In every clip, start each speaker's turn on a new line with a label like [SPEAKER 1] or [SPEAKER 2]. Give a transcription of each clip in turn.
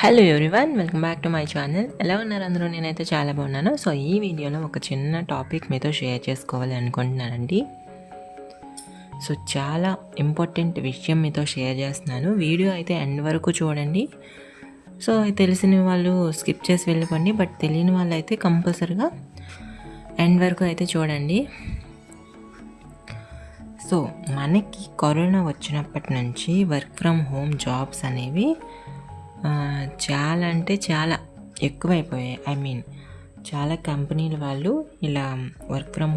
[SPEAKER 1] Hello everyone, welcome back to my channel. ఎలా ఉన్నారు అందరూ? నేనైతే చాలా బాగున్నాను. సో ఈ వీడియోలో ఒక చిన్న టాపిక్ మీతో షేర్ చేసుకోవాలి అనుకుంటున్నానండి. సో చాలా ఇంపార్టెంట్ విషయం మీతో షేర్ చేస్తున్నాను. వీడియో అయితే ఎండ్ వరకు చూడండి. సో తెలిసిన వాళ్ళు స్కిప్ చేసి వెళ్ళిపోండి, బట్ తెలియని వాళ్ళు అయితే కంపల్సరీగా ఎండ్ వరకు అయితే చూడండి. సో మనకి కరోనా వచ్చినప్పటి నుంచి వర్క్ ఫ్రమ్ హోమ్ జాబ్స్ అనేవి చాలా అంటే చాలా ఎక్కువైపోయాయి. చాలా కంపెనీల వాళ్ళు ఇలా వర్క్ ఫ్రమ్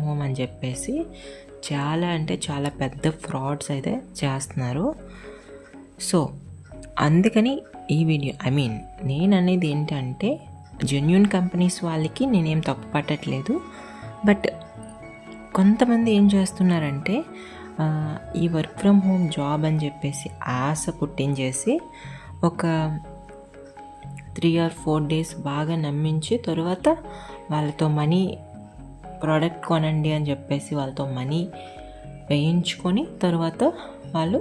[SPEAKER 1] హోమ్ అని చెప్పేసి చాలా అంటే చాలా పెద్ద ఫ్రాడ్స్ అయితే చేస్తున్నారు. సో అందుకని ఈ వీడియో నేను అనేది ఏంటంటే, జెన్యూన్ కంపెనీస్ వాళ్ళకి నేనేం తప్పు పట్టట్లేదు, బట్ కొంతమంది ఏం చేస్తున్నారంటే ఈ వర్క్ ఫ్రమ్ హోమ్ జాబ్ అని చెప్పేసి ఆశ పుట్టించేసి ఒక 3 or 4 days బాగా నమ్మించి తర్వాత వాళ్ళతో మనీ ప్రోడక్ట్ కొనండి అని చెప్పేసి వాళ్ళతో మనీ వేయించుకొని తర్వాత వాళ్ళు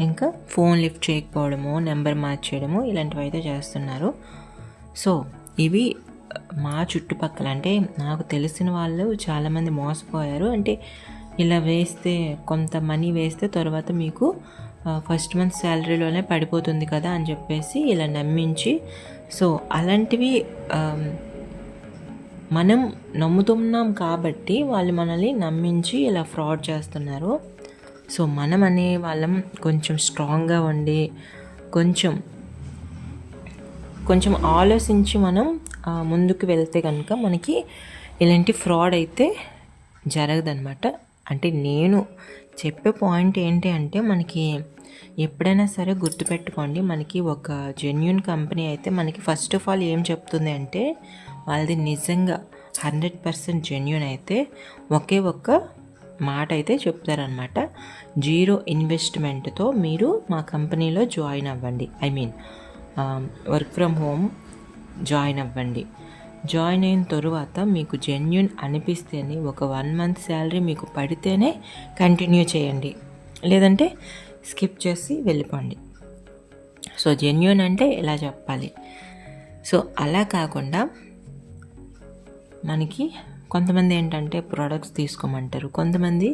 [SPEAKER 1] ఇంకా ఫోన్ లిఫ్ట్ చేయకపోవడము, నెంబర్ మార్చేయడము ఇలాంటివి అయితే చేస్తున్నారు. సో ఇవి మా చుట్టుపక్కల అంటే నాకు తెలిసిన వాళ్ళు చాలామంది మోసపోయారు. అంటే ఇలా వేస్తే కొంత మనీ వేస్తే తర్వాత మీకు ఫస్ట్ మంత్ శాలరీలోనే పడిపోతుంది కదా అని చెప్పేసి ఇలా నమ్మించి, సో అలాంటివి మనం నమ్ముతున్నాం కాబట్టి వాళ్ళు మనల్ని నమ్మించి ఇలా ఫ్రాడ్ చేస్తున్నారు. సో మనం అనే వాళ్ళం కొంచెం స్ట్రాంగ్గా ఉండి కొంచెం ఆలోచించి మనం ముందుకు వెళ్తే కనుక మనకి ఇలాంటి ఫ్రాడ్ అయితే జరగదన్నమాట. అంటే నేను చెప్పే పాయింట్ ఏంటి అంటే, మనకి ఎప్పుడైనా సరే గుర్తుపెట్టుకోండి, మనకి ఒక జెన్యూన్ కంపెనీ అయితే మనకి ఫస్ట్ ఆఫ్ ఆల్ ఏం చెప్తుంది అంటే, వాళ్ళది నిజంగా 100% జెన్యూన్ అయితే ఒకే ఒక్క మాట అయితే చెప్తారనమాట. 0 ఇన్వెస్ట్మెంట్తో మీరు మా కంపెనీలో జాయిన్ అవ్వండి. వర్క్ ఫ్రమ్ హోమ్ జాయిన్ అవ్వండి. జాయిన్ అయిన తరువాత మీకు జెన్యూన్ అనిపిస్తేనే ఒక 1 month శాలరీ మీకు పడితేనే కంటిన్యూ చేయండి, లేదంటే స్కిప్ చేసి వెళ్ళిపోండి. సో జెన్యూన్ అంటే ఇలా చెప్పాలి. సో అలా కాకుండా మనకి కొంతమంది ఏంటంటే ప్రొడక్ట్స్ తీసుకోమంటారు, కొంతమంది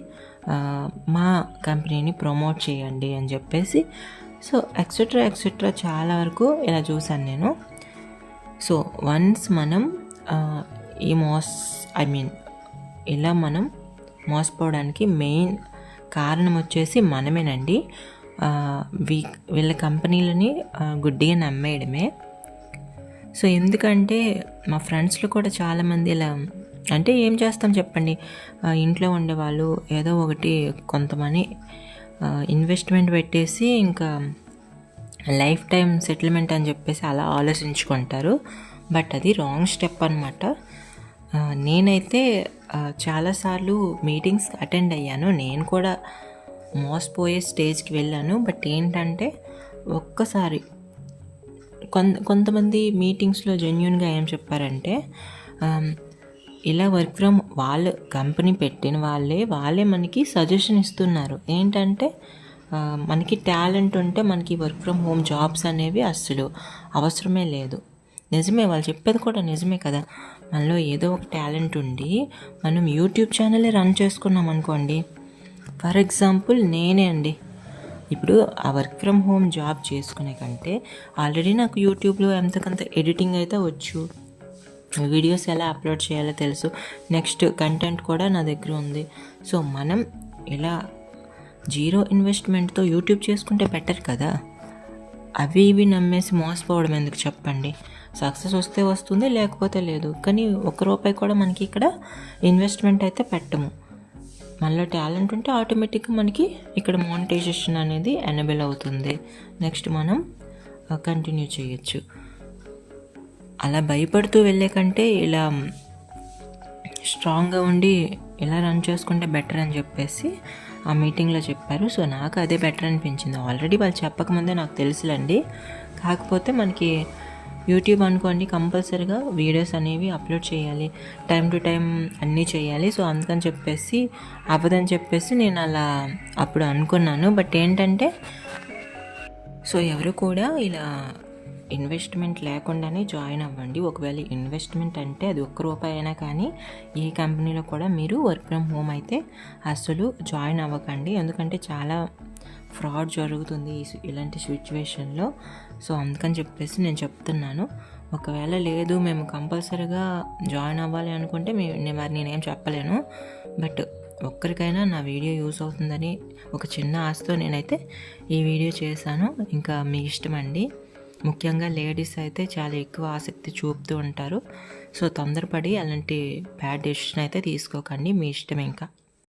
[SPEAKER 1] మా కంపెనీని ప్రమోట్ చేయండి అని చెప్పేసి, సో ఎక్సెట్రా చాలా వరకు ఇలా చూసాను నేను. సో వన్స్ మనం ఇలా మనం మోసపోవడానికి మెయిన్ కారణం వచ్చేసి మనమేనండి. వీళ్ళ కంపెనీలని గుడ్డిగా నమ్మేయడమే. సో ఎందుకంటే మా ఫ్రెండ్స్లో కూడా చాలామంది ఇలా, అంటే ఏం చేస్తాం చెప్పండి, ఇంట్లో ఉండేవాళ్ళు ఏదో ఒకటి కొంతమంది ఇన్వెస్ట్మెంట్ పెట్టేసి ఇంకా లైఫ్ టైం సెటిల్మెంట్ అని చెప్పేసి అలా ఆలోచించుకుంటారు. బట్ అది రాంగ్ స్టెప్ అనమాట. నేనైతే చాలాసార్లు మీటింగ్స్ అటెండ్ అయ్యాను, నేను కూడా మోసపోయే స్టేజ్కి వెళ్ళాను. బట్ ఏంటంటే ఒక్కసారి కొంతమంది మీటింగ్స్లో జెన్యూన్గా ఏం చెప్పారంటే, ఇలా వర్క్ ఫ్రమ్ వాళ్ళ కంపెనీ పెట్టిన వాళ్ళే మనకి సజెషన్ ఇస్తున్నారు. ఏంటంటే మనకి టాలెంట్ ఉంటే మనకి వర్క్ ఫ్రమ్ హోమ్ జాబ్స్ అనేవి అస్సలు అవసరమే లేదు. నిజమే, వాళ్ళు చెప్పేది కూడా నిజమే కదా. మనలో ఏదో ఒక టాలెంట్ ఉండి మనం యూట్యూబ్ ఛానలే రన్ చేసుకున్నాం అనుకోండి. ఫర్ ఎగ్జాంపుల్ నేనే అండి, ఇప్పుడు ఆ వర్క్ ఫ్రమ్ హోమ్ జాబ్ చేసుకునే కంటే ఆల్రెడీ నాకు యూట్యూబ్లో ఎంతకంత ఎడిటింగ్ అయితే వచ్చు, వీడియోస్ ఎలా అప్లోడ్ చేయాలో తెలుసు, నెక్స్ట్ కంటెంట్ కూడా నా దగ్గర ఉంది. సో మనం ఇలా 0 ఇన్వెస్ట్మెంట్తో యూట్యూబ్ చేసుకుంటే బెటర్ కదా. అవి ఇవి నమ్మేసి మోసపోవడం ఎందుకు చెప్పండి. సక్సెస్ వస్తే వస్తుంది, లేకపోతే లేదు. కానీ ₹1 కూడా మనకి ఇక్కడ ఇన్వెస్ట్మెంట్ అయితే పెట్టము. మనలో టాలెంట్ ఉంటే ఆటోమేటిక్గా మనకి ఇక్కడ మానిటైజేషన్ అనేది ఎనేబుల్ అవుతుంది. నెక్స్ట్ మనం కంటిన్యూ చేయొచ్చు. అలా భయపడుతూ వెళ్ళే కంటే ఇలా స్ట్రాంగ్గా ఉండి ఇలా రన్ చేసుకుంటే బెటర్ అని చెప్పేసి ఆ మీటింగ్లో చెప్పారు. సో నాకు అదే బెటర్ అనిపించింది. ఆల్రెడీ వాళ్ళు చెప్పకముందే నాకు తెలుసులండి. కాకపోతే మనకి యూట్యూబ్ అనుకోండి, కంపల్సరీగా వీడియోస్ అనేవి అప్లోడ్ చేయాలి, టైం టు టైం అన్నీ చేయాలి. సో అందుకని చెప్పేసి అవ్వదని చెప్పేసి నేను అలా అప్పుడు అనుకున్నాను. బట్ ఏంటంటే సో ఎవరు కూడా ఇలా ఇన్వెస్ట్మెంట్ లేకుండానే జాయిన్ అవ్వండి. ఒకవేళ ఇన్వెస్ట్మెంట్ అంటే అది ₹1 అయినా కానీ ఏ కంపెనీలో కూడా మీరు వర్క్ ఫ్రమ్ హోమ్ అయితే అసలు జాయిన్ అవ్వకండి. ఎందుకంటే చాలా ఫ్రాడ్ జరుగుతుంది ఇలాంటి సిచ్యువేషన్లో. సో అందుకని చెప్పేసి నేను చెప్తున్నాను. ఒకవేళ లేదు మేము కంపల్సరీగా జాయిన్ అవ్వాలి అనుకుంటే మరి నేనేం చెప్పలేను. బట్ ఒక్కరికైనా నా వీడియో యూస్ అవుతుందని ఒక చిన్న ఆశతో నేనైతే ఈ వీడియో చేశాను. ఇంకా మీ ఇష్టం అండి. ముఖ్యంగా లేడీస్ అయితే చాలా ఎక్కువ ఆసక్తి చూపుతూ ఉంటారు. సో తొందరపడి అలాంటి బ్యాడ్ డెసిషన్ అయితే తీసుకోకండి, మీ ఇష్టం ఇంకా.